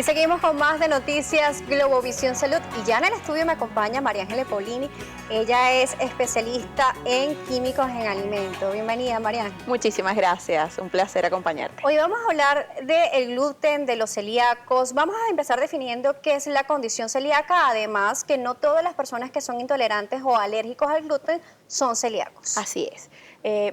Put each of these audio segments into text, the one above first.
Y seguimos con más de Noticias Globovisión Salud. Y ya en el estudio me acompaña María Ángeles Paulini. Ella es especialista en químicos en alimentos. Bienvenida, María Ángeles. Muchísimas gracias, un placer acompañarte. Hoy vamos a hablar del gluten, de los celíacos. Vamos a empezar definiendo qué es la condición celíaca, además que no todas las personas que son intolerantes o alérgicos al gluten son celíacos. Así es.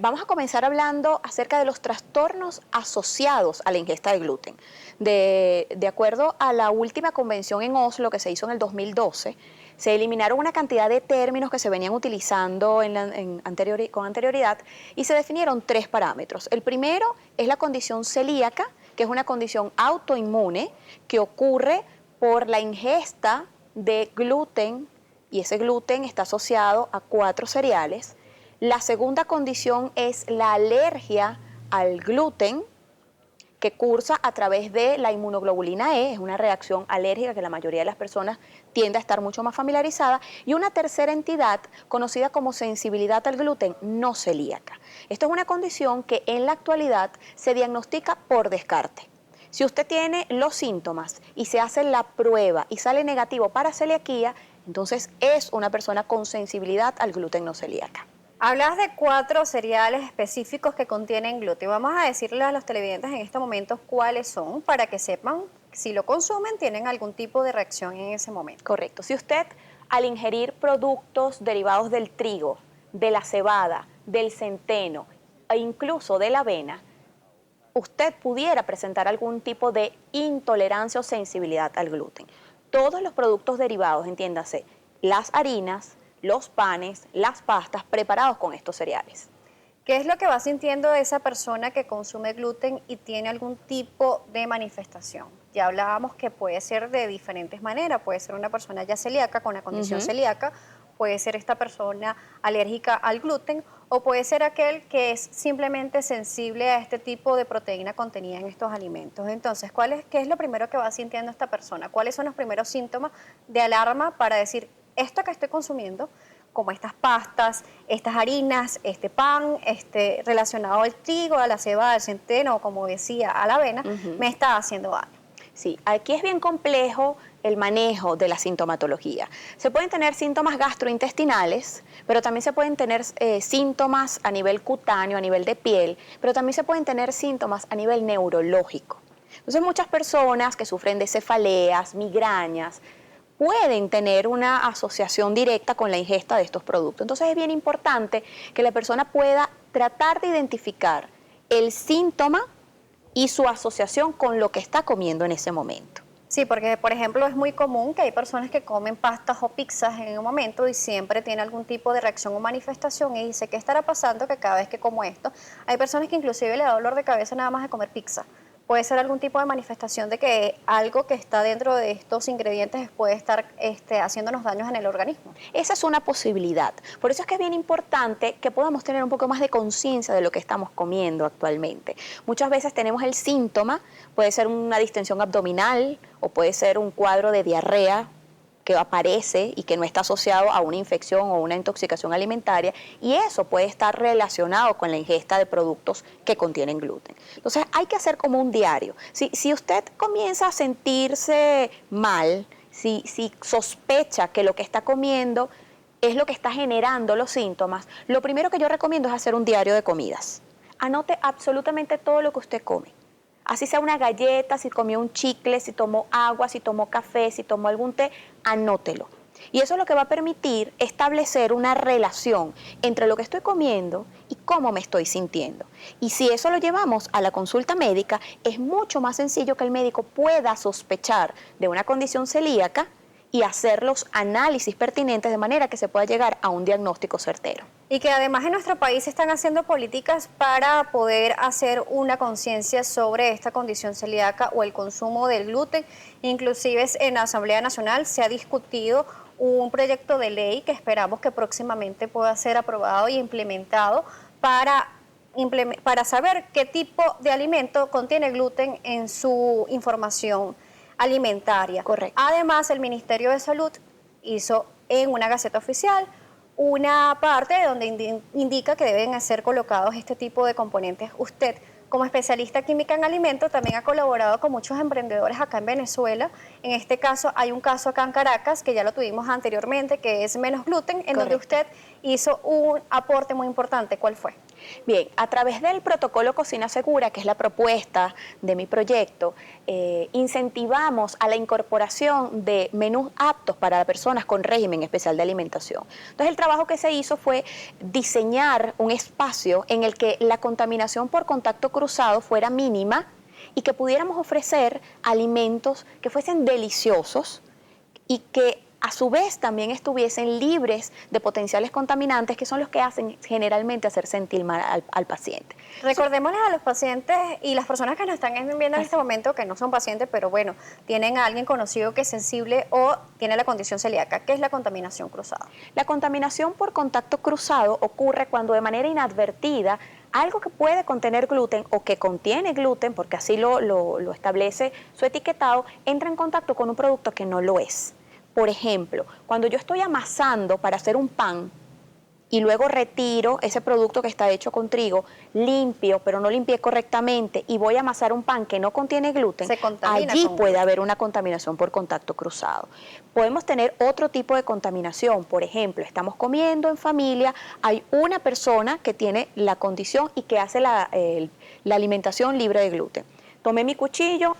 Vamos a comenzar hablando acerca de los trastornos asociados a la ingesta de gluten. De acuerdo a la última convención en Oslo que se hizo en el 2012, se eliminaron una cantidad de términos que se venían utilizando con anterioridad y se definieron 3 parámetros. El primero es la condición celíaca, que es una condición autoinmune que ocurre por la ingesta de gluten, y ese gluten está asociado a 4 cereales. La segunda condición es la alergia al gluten, que cursa a través de la inmunoglobulina E, es una reacción alérgica que la mayoría de las personas tiende a estar mucho más familiarizada, y una tercera entidad conocida como sensibilidad al gluten no celíaca. Esto es una condición que en la actualidad se diagnostica por descarte. Si usted tiene los síntomas y se hace la prueba y sale negativo para celiaquía, entonces es una persona con sensibilidad al gluten no celíaca. Hablas de 4 cereales específicos que contienen gluten. Vamos a decirle a los televidentes en este momento cuáles son para que sepan si lo consumen, tienen algún tipo de reacción en ese momento. Correcto. Si usted al ingerir productos derivados del trigo, de la cebada, del centeno e incluso de la avena, usted pudiera presentar algún tipo de intolerancia o sensibilidad al gluten. Todos los productos derivados, entiéndase, las harinas, los panes, las pastas preparados con estos cereales. ¿Qué es lo que va sintiendo esa persona que consume gluten y tiene algún tipo de manifestación? Ya hablábamos que puede ser de diferentes maneras, puede ser una persona ya celíaca con la condición celíaca, puede ser esta persona alérgica al gluten o puede ser aquel que es simplemente sensible a este tipo de proteína contenida en estos alimentos. Entonces, ¿qué es lo primero que va sintiendo esta persona? ¿Cuáles son los primeros síntomas de alarma para decir, esto que estoy consumiendo, como estas pastas, estas harinas, este pan, relacionado al trigo, a la cebada, al centeno, o como decía, a la avena, me está haciendo daño? Sí, aquí es bien complejo el manejo de la sintomatología. Se pueden tener síntomas gastrointestinales, pero también se pueden tener síntomas a nivel cutáneo, a nivel de piel, pero también se pueden tener síntomas a nivel neurológico. Entonces, muchas personas que sufren de cefaleas, migrañas, pueden tener una asociación directa con la ingesta de estos productos. Entonces es bien importante que la persona pueda tratar de identificar el síntoma y su asociación con lo que está comiendo en ese momento. Sí, porque por ejemplo es muy común que hay personas que comen pastas o pizzas en un momento y siempre tiene algún tipo de reacción o manifestación y dice, ¿qué estará pasando que cada vez que como esto? Hay personas que inclusive le da dolor de cabeza nada más de comer pizza. Puede ser algún tipo de manifestación de que algo que está dentro de estos ingredientes puede estar haciéndonos daños en el organismo. Esa es una posibilidad. Por eso es que es bien importante que podamos tener un poco más de conciencia de lo que estamos comiendo actualmente. Muchas veces tenemos el síntoma, puede ser una distensión abdominal o puede ser un cuadro de diarrea que aparece y que no está asociado a una infección o una intoxicación alimentaria, y eso puede estar relacionado con la ingesta de productos que contienen gluten. Entonces hay que hacer como un diario. Si usted comienza a sentirse mal, si sospecha que lo que está comiendo es lo que está generando los síntomas, lo primero que yo recomiendo es hacer un diario de comidas. Anote absolutamente todo lo que usted come. Así sea una galleta, si comió un chicle, si tomó agua, si tomó café, si tomó algún té, anótelo. Y eso es lo que va a permitir establecer una relación entre lo que estoy comiendo y cómo me estoy sintiendo. Y si eso lo llevamos a la consulta médica, es mucho más sencillo que el médico pueda sospechar de una condición celíaca y hacer los análisis pertinentes de manera que se pueda llegar a un diagnóstico certero. Y que además en nuestro país se están haciendo políticas para poder hacer una conciencia sobre esta condición celíaca o el consumo del gluten. Inclusive en la Asamblea Nacional se ha discutido un proyecto de ley que esperamos que próximamente pueda ser aprobado y implementado para saber qué tipo de alimento contiene gluten en su información alimentaria. Correcto. Además, el Ministerio de Salud hizo en una gaceta oficial una parte donde indica que deben ser colocados este tipo de componentes. Usted, como especialista química en alimentos, también ha colaborado con muchos emprendedores acá en Venezuela. En este caso, hay un caso acá en Caracas, que ya lo tuvimos anteriormente, que es Menos Gluten, en donde usted hizo un aporte muy importante. ¿Cuál fue? Bien, a través del protocolo Cocina Segura, que es la propuesta de mi proyecto, incentivamos a la incorporación de menús aptos para personas con régimen especial de alimentación. Entonces, el trabajo que se hizo fue diseñar un espacio en el que la contaminación por contacto cruzado fuera mínima y que pudiéramos ofrecer alimentos que fuesen deliciosos y que a su vez también estuviesen libres de potenciales contaminantes, que son los que hacen generalmente hacer sentir mal al paciente. Recordémosles a los pacientes y las personas que nos están viendo en este momento, que no son pacientes, pero bueno, tienen a alguien conocido que es sensible o tiene la condición celíaca. ¿Qué es la contaminación cruzada? La contaminación por contacto cruzado ocurre cuando de manera inadvertida algo que puede contener gluten o que contiene gluten, porque así lo establece su etiquetado, entra en contacto con un producto que no lo es. Por ejemplo, cuando yo estoy amasando para hacer un pan y luego retiro ese producto que está hecho con trigo, limpio, pero no limpié correctamente, y voy a amasar un pan que no contiene gluten, allí puede haber una contaminación por contacto cruzado. Podemos tener otro tipo de contaminación. Por ejemplo, estamos comiendo en familia, hay una persona que tiene la condición y que hace la alimentación libre de gluten. Tomé mi cuchillo,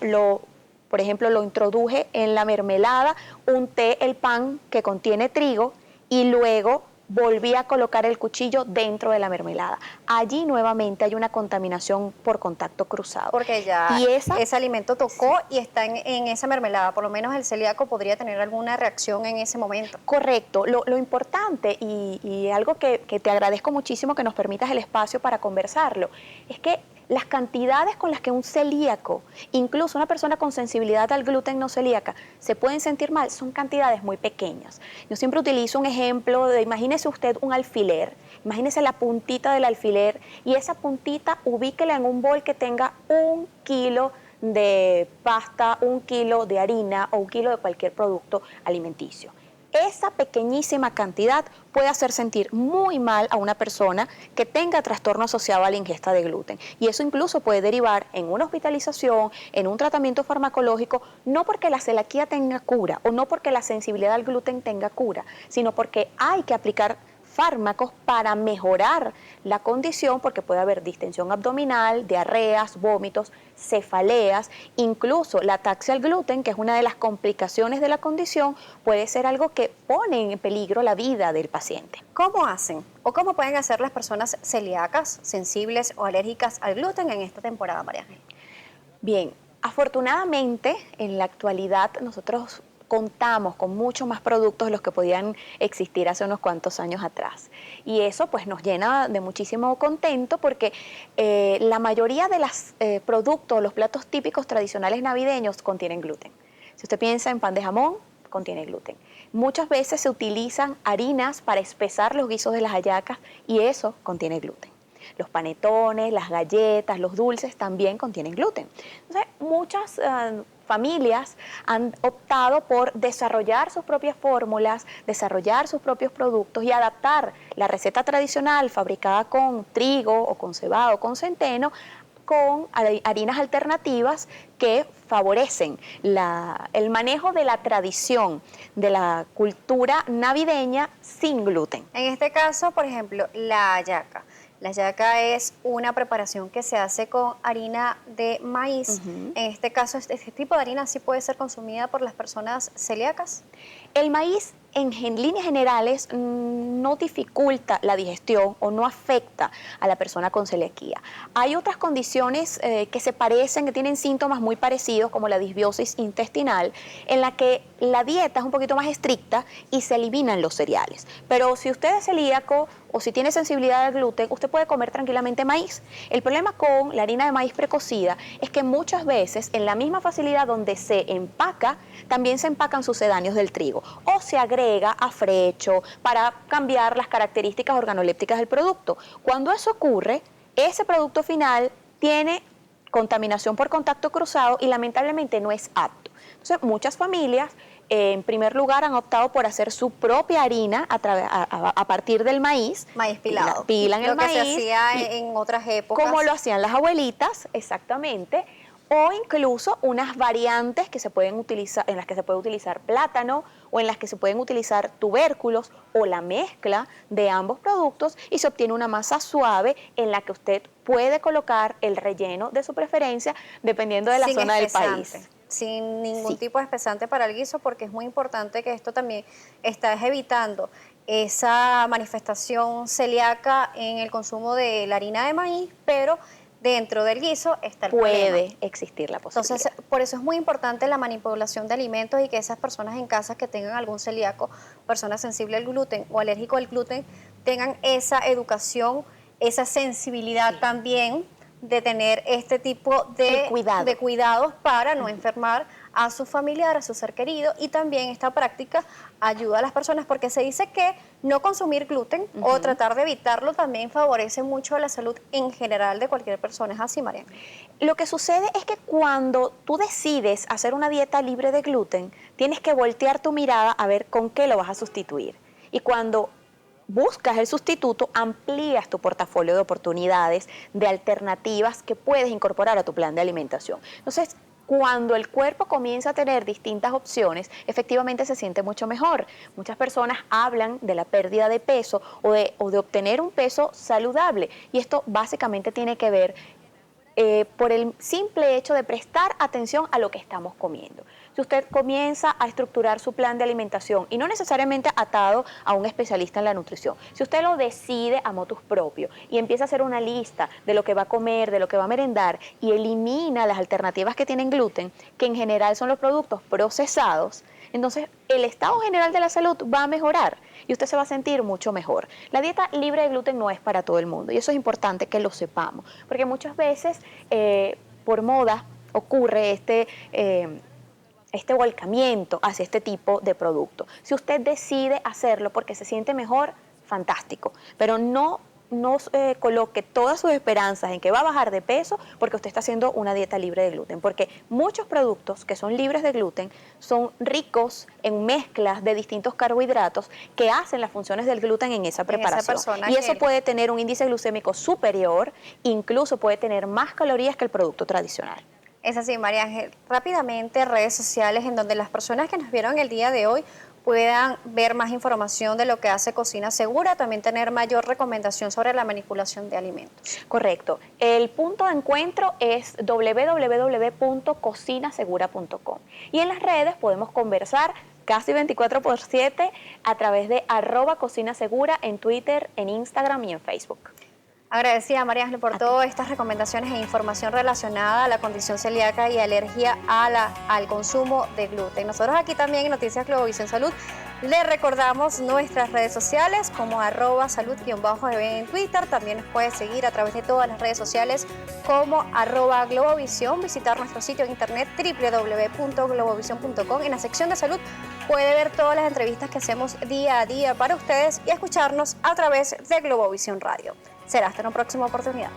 por ejemplo, lo introduje en la mermelada, unté el pan que contiene trigo y luego volví a colocar el cuchillo dentro de la mermelada. Allí nuevamente hay una contaminación por contacto cruzado. Porque ya ese alimento tocó y está en esa mermelada. Por lo menos el celíaco podría tener alguna reacción en ese momento. Correcto. Lo importante y algo que te agradezco muchísimo que nos permitas el espacio para conversarlo, es que las cantidades con las que un celíaco, incluso una persona con sensibilidad al gluten no celíaca, se pueden sentir mal, son cantidades muy pequeñas. Yo siempre utilizo un ejemplo de, imagínese usted un alfiler, imagínese la puntita del alfiler y esa puntita ubíquela en un bol que tenga 1 kilo de pasta, 1 kilo de harina o 1 kilo de cualquier producto alimenticio. Esa pequeñísima cantidad puede hacer sentir muy mal a una persona que tenga trastorno asociado a la ingesta de gluten. Y eso incluso puede derivar en una hospitalización, en un tratamiento farmacológico, no porque la celiaquía tenga cura o no porque la sensibilidad al gluten tenga cura, sino porque hay que aplicar fármacos para mejorar la condición, porque puede haber distensión abdominal, diarreas, vómitos, cefaleas, incluso la ataxia al gluten, que es una de las complicaciones de la condición, puede ser algo que pone en peligro la vida del paciente. ¿Cómo hacen o cómo pueden hacer las personas celíacas, sensibles o alérgicas al gluten en esta temporada, María Ángel? Bien, afortunadamente en la actualidad nosotros contamos con muchos más productos de los que podían existir hace unos cuantos años atrás. Y eso pues nos llena de muchísimo contento porque la mayoría de los productos, los platos típicos tradicionales navideños contienen gluten. Si usted piensa en pan de jamón, contiene gluten. Muchas veces se utilizan harinas para espesar los guisos de las hallacas y eso contiene gluten. Los panetones, las galletas, los dulces también contienen gluten. Entonces, muchas familias han optado por desarrollar sus propias fórmulas, desarrollar sus propios productos y adaptar la receta tradicional fabricada con trigo o con cebada o con centeno con harinas alternativas que favorecen el manejo de la tradición, de la cultura navideña sin gluten. En este caso, por ejemplo, la hallaca. La hallaca es una preparación que se hace con harina de maíz. En este caso, este tipo de harina sí puede ser consumida por las personas celíacas. El maíz, en líneas generales, no dificulta la digestión o no afecta a la persona con celiaquía. Hay otras condiciones que se parecen, que tienen síntomas muy parecidos, como la disbiosis intestinal, en la que la dieta es un poquito más estricta y se eliminan los cereales. Pero si usted es celíaco o si tiene sensibilidad al gluten, usted puede comer tranquilamente maíz. El problema con la harina de maíz precocida es que muchas veces en la misma facilidad donde se empaca, también se empacan sucedáneos del trigo o se agrega afrecho para cambiar las características organolépticas del producto. Cuando eso ocurre, ese producto final tiene contaminación por contacto cruzado y lamentablemente no es apto. Entonces, muchas familias en primer lugar han optado por hacer su propia harina a partir del maíz. Maíz pilado. Pilan el maíz. Lo que se hacía en otras épocas. Como lo hacían las abuelitas, exactamente. O incluso unas variantes que se pueden utilizar, en las que se puede utilizar plátano o en las que se pueden utilizar tubérculos o la mezcla de ambos productos y se obtiene una masa suave en la que usted puede colocar el relleno de su preferencia dependiendo de la zona del país. Sin ningún tipo de espesante para el guiso, porque es muy importante que esto también está evitando esa manifestación celíaca en el consumo de la harina de maíz, pero dentro del guiso está el problema. Puede existir la posibilidad. Entonces, por eso es muy importante la manipulación de alimentos y que esas personas en casa que tengan algún celíaco, persona sensible al gluten o alérgico al gluten, tengan esa educación, esa sensibilidad también de tener este tipo de cuidados para no enfermar a su familiar, a su ser querido, y también esta práctica ayuda a las personas porque se dice que no consumir gluten o tratar de evitarlo también favorece mucho la salud en general de cualquier persona. ¿Es así, Mariana? Lo que sucede es que cuando tú decides hacer una dieta libre de gluten, tienes que voltear tu mirada a ver con qué lo vas a sustituir. Y cuando buscas el sustituto, amplías tu portafolio de oportunidades, de alternativas que puedes incorporar a tu plan de alimentación. Entonces, cuando el cuerpo comienza a tener distintas opciones, efectivamente se siente mucho mejor. Muchas personas hablan de la pérdida de peso o de obtener un peso saludable, y esto básicamente tiene que ver por el simple hecho de prestar atención a lo que estamos comiendo. Si usted comienza a estructurar su plan de alimentación y no necesariamente atado a un especialista en la nutrición, si usted lo decide a motus propio y empieza a hacer una lista de lo que va a comer, de lo que va a merendar y elimina las alternativas que tienen gluten, que en general son los productos procesados, entonces el estado general de la salud va a mejorar y usted se va a sentir mucho mejor. La dieta libre de gluten no es para todo el mundo y eso es importante que lo sepamos, porque muchas veces por moda ocurre este volcamiento hacia este tipo de producto. Si usted decide hacerlo porque se siente mejor, fantástico, pero no coloque todas sus esperanzas en que va a bajar de peso porque usted está haciendo una dieta libre de gluten, porque muchos productos que son libres de gluten son ricos en mezclas de distintos carbohidratos que hacen las funciones del gluten en esa preparación. Y eso puede tener un índice glucémico superior, incluso puede tener más calorías que el producto tradicional. Es así, María Ángel. Rápidamente, redes sociales en donde las personas que nos vieron el día de hoy puedan ver más información de lo que hace Cocina Segura, también tener mayor recomendación sobre la manipulación de alimentos. Correcto. El punto de encuentro es www.cocinasegura.com y en las redes podemos conversar casi 24/7 a través de @cocinasegura en Twitter, en Instagram y en Facebook. Agradecida, María Ángel, por todas estas recomendaciones e información relacionada a la condición celíaca y alergia al consumo de gluten. Nosotros aquí también en Noticias Globovisión Salud le recordamos nuestras redes sociales como @salud_eb en Twitter. También nos puede seguir a través de todas las redes sociales como @globovisión. Visitar nuestro sitio de internet www.globovision.com. En la sección de salud puede ver todas las entrevistas que hacemos día a día para ustedes y escucharnos a través de Globovisión Radio. Será hasta una próxima oportunidad.